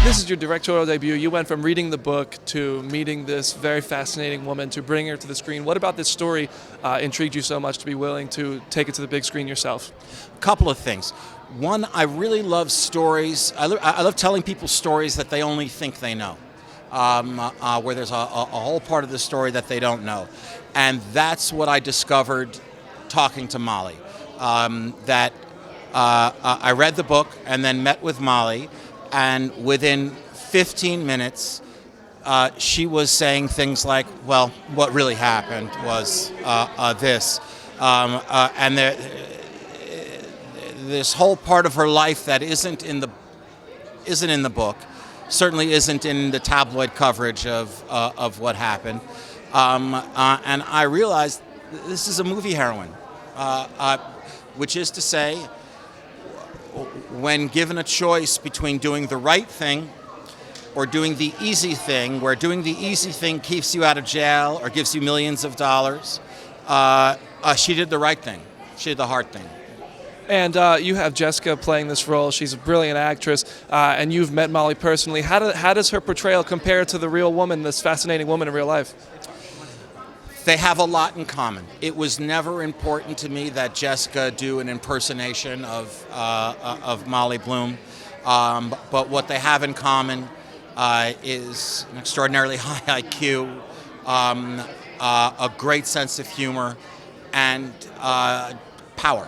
This is your directorial debut. You went from reading the book to meeting this very fascinating woman to bring her to the screen. What about this story intrigued you so much to be willing to take it to the big screen yourself? A couple of things. One, I really love stories. I love telling people stories that they only think they know, where there's a whole part of the story that they don't know. And that's what I discovered talking to Molly. That I read the book and then met with Molly, and within 15 minutes, she was saying things like, well, what really happened was this. And this whole part of her life that isn't in the book, certainly isn't in the tabloid coverage of what happened. And I realized this is a movie heroine, which is to say, when given a choice between doing the right thing or doing the easy thing, where doing the easy thing keeps you out of jail or gives you millions of dollars, she did the right thing. She did the hard thing. And you have Jessica playing this role. She's a brilliant actress, and you've met Molly personally. How does her portrayal compare to the real woman, this fascinating woman in real life? They have a lot in common. It was never important to me that Jessica do an impersonation of Molly Bloom, but what they have in common is an extraordinarily high IQ, a great sense of humor, and power,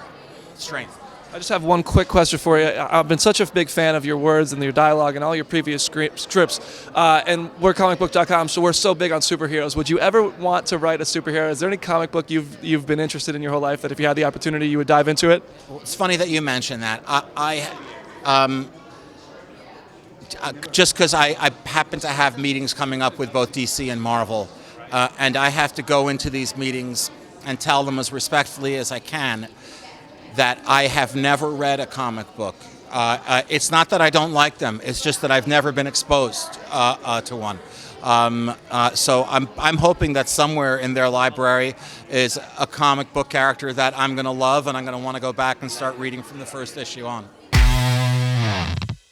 strength. I just have one quick question for you. I've been such a big fan of your words and your dialogue and all your previous scripts. And we're Comicbook.com, so we're so big on superheroes. Would you ever want to write a superhero? Is there any comic book you've been interested in your whole life that if you had the opportunity, you would dive into it? Well, it's funny that you mention that. Just because I happen to have meetings coming up with both DC and Marvel, and I have to go into these meetings and tell them as respectfully as I can that I have never read a comic book. It's not that I don't like them, it's just that I've never been exposed to one. So I'm hoping that somewhere in their library is a comic book character that I'm going to love and I'm going to want to go back and start reading from the first issue on.